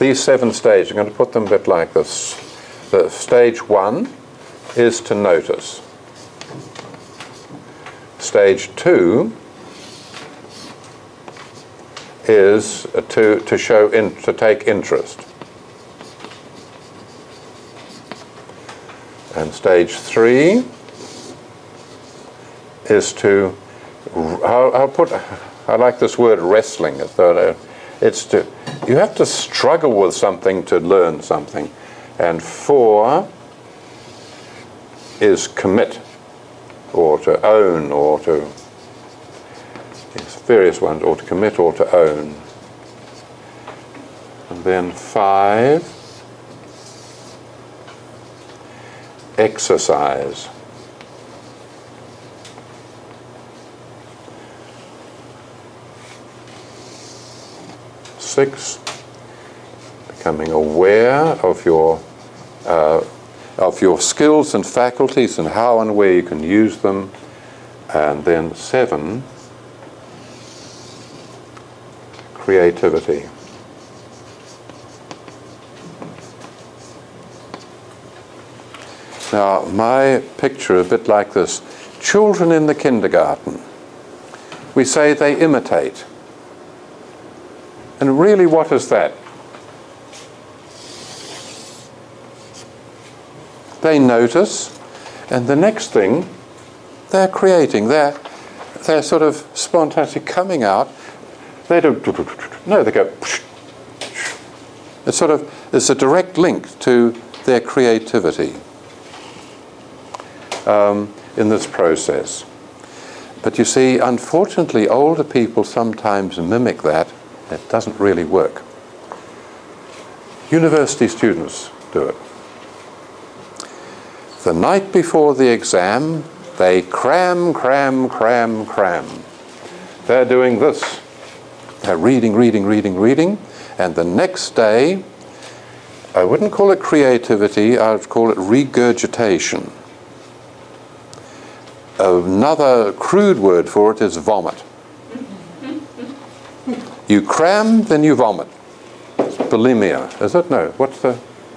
these 7 stages, I'm going to put them a bit like this. The stage 1 is to notice. Stage 2 is to take interest. And stage 3 is to, I like this word wrestling. It's to, you have to struggle with something to learn something. And 4 is commit, or to own, or to, various ones, or to commit or to own. And then 5, exercise. 6, becoming aware of your skills and faculties and how and where you can use them. And then 7, creativity. Now, my picture is a bit like this. Children in the kindergarten, we say they imitate. And really, what is that? They notice, and the next thing, they're creating. They're sort of spontaneously coming out. They don't, no, they go. It's sort of, it's a direct link to their creativity in this process. But you see, unfortunately, older people sometimes mimic that. It doesn't really work. University students do it. The night before the exam, they cram, cram, cram, cram. They're doing this. They're reading, reading, reading, reading. And the next day, I wouldn't call it creativity, I would call it regurgitation. Another crude word for it is vomit. You cram, then you vomit. It's bulimia, is it? No, what's the,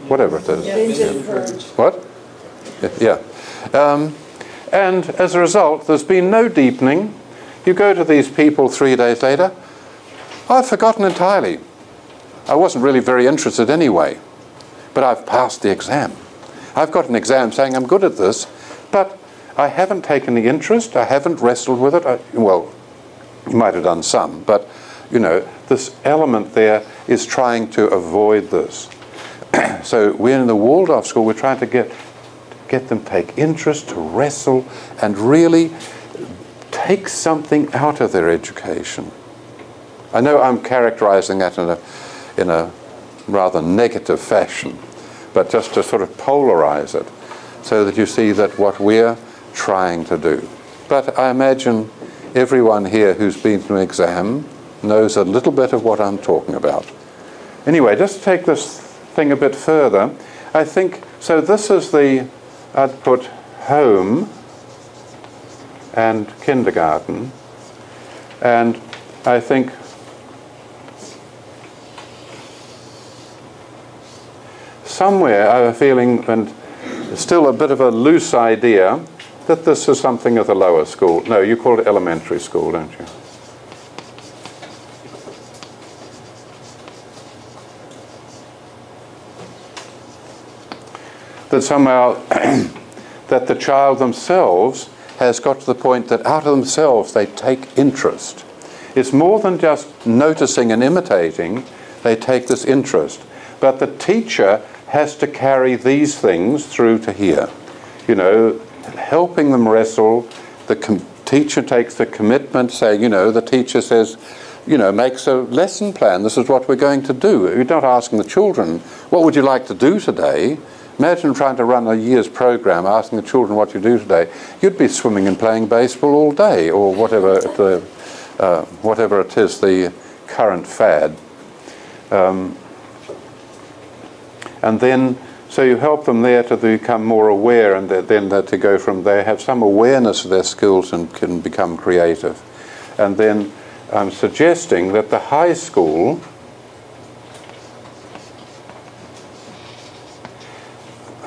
whatever it is. Yeah. What? Yeah. And as a result, there's been no deepening. You go to these people 3 days later, I've forgotten entirely. I wasn't really very interested anyway, but I've passed the exam. I've got an exam saying I'm good at this, but I haven't taken the interest, I haven't wrestled with it. Well, you might have done some, but you know, this element there is trying to avoid this. So we're in the Waldorf school, we're trying to get them to take interest, to wrestle, and really take something out of their education. I know I'm characterizing that in a rather negative fashion, but just to sort of polarize it so that you see that what we're trying to do. But I imagine everyone here who's been to an exam knows a little bit of what I'm talking about. Anyway, just to take this thing a bit further, I think, so this is the, I'd put home and kindergarten, and I think somewhere I have a feeling, and still a bit of a loose idea, that this is something of the lower school. No, you call it elementary school, don't you? That somehow that the child themselves has got to the point that out of themselves they take interest. It's more than just noticing and imitating, they take this interest. But the teacher has to carry these things through to here. You know, helping them wrestle, the teacher takes the commitment, saying, you know, the teacher says, you know, makes a lesson plan, this is what we're going to do. You're not asking the children, what would you like to do today? Imagine trying to run a year's program, asking the children what you do today. You'd be swimming and playing baseball all day, or whatever it is, the current fad. And then, so you help them there to become more aware, and then to go from there, have some awareness of their skills and can become creative. And then I'm suggesting that the high school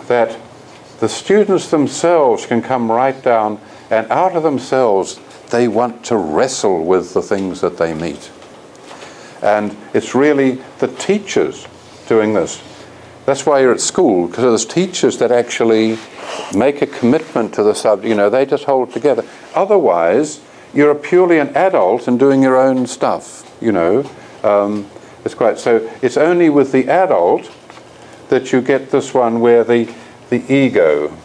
that the students themselves can come right down, and out of themselves they want to wrestle with the things that they meet. And it's really the teachers doing this. That's why you're at school, because there's teachers that actually make a commitment to the subject. You know, they just hold together. Otherwise, you're purely an adult and doing your own stuff, you know. So it's only with the adult that you get this one where the ego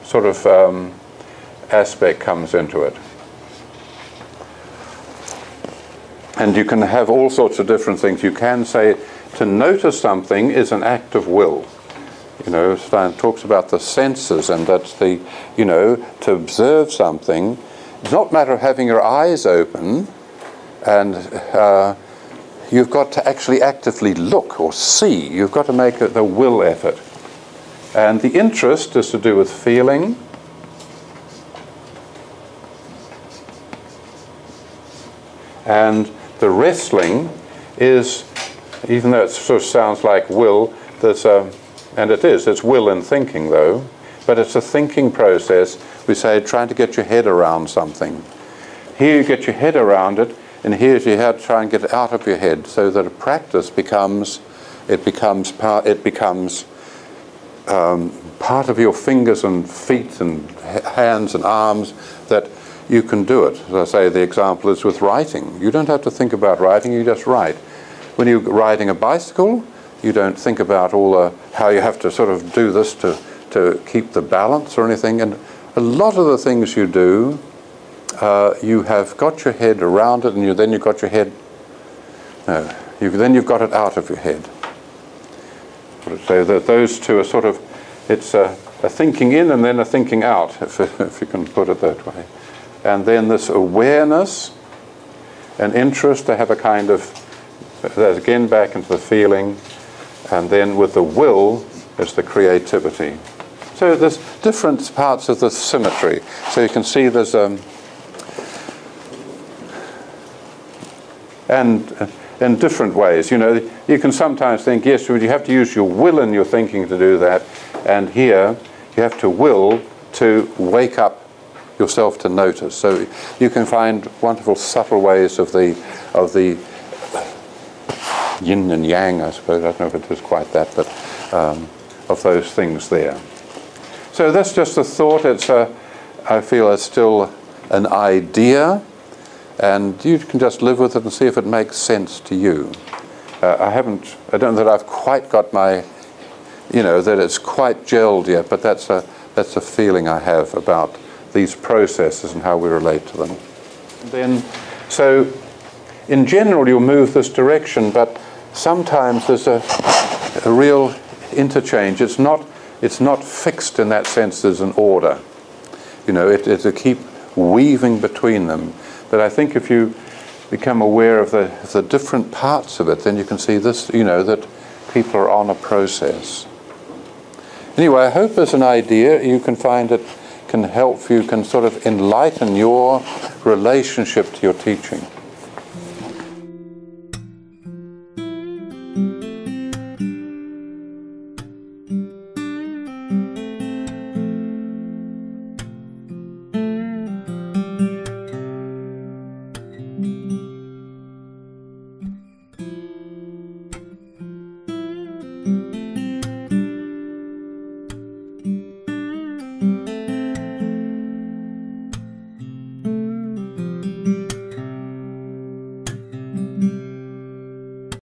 sort of aspect comes into it. And you can have all sorts of different things. You can say to notice something is an act of will. You know, Stein talks about the senses, and that's the, you know, to observe something. It's not a matter of having your eyes open, and you've got to actually actively look or see. You've got to make the will effort. And the interest is to do with feeling. And the wrestling is, even though it sort of sounds like will, there's and it is, it's will in thinking though, but it's a thinking process. We say trying to get your head around something. Here you get your head around it, and here's you have to try and get it out of your head, so that a practice becomes part of your fingers and feet and hands and arms, that you can do it. As I say, the example is with writing. You don't have to think about writing, you just write. When you're riding a bicycle, you don't think about all how you have to sort of do this to keep the balance or anything. And a lot of the things you do, you have got your head around it, and then you've got your head, then you've got it out of your head. So that those two are sort of, it's a thinking in and then a thinking out, if you can put it that way. And then this awareness and interest to have a kind of, that's again back into the feeling, and then with the will is the creativity. So there's different parts of the symmetry. So you can see there's and in different ways. You know, you can sometimes think, yes, you have to use your will in your thinking to do that, and here you have to will to wake up yourself to notice. So you can find wonderful subtle ways of the yin and yang, I suppose. I don't know if it is quite that, but of those things there. So that's just a thought. It's I feel it's still an idea, and you can just live with it and see if it makes sense to you. I don't know that I've quite got my, you know, that it's quite gelled yet, but that's a feeling I have about these processes and how we relate to them. Then, so in general you'll move this direction, but sometimes there's a real interchange. It's not fixed in that sense. There's an order. You know, it's to keep weaving between them. But I think if you become aware of the different parts of it, then you can see this, you know, that people are on a process. Anyway, I hope as an idea you can find it can help you, can sort of enlighten your relationship to your teaching.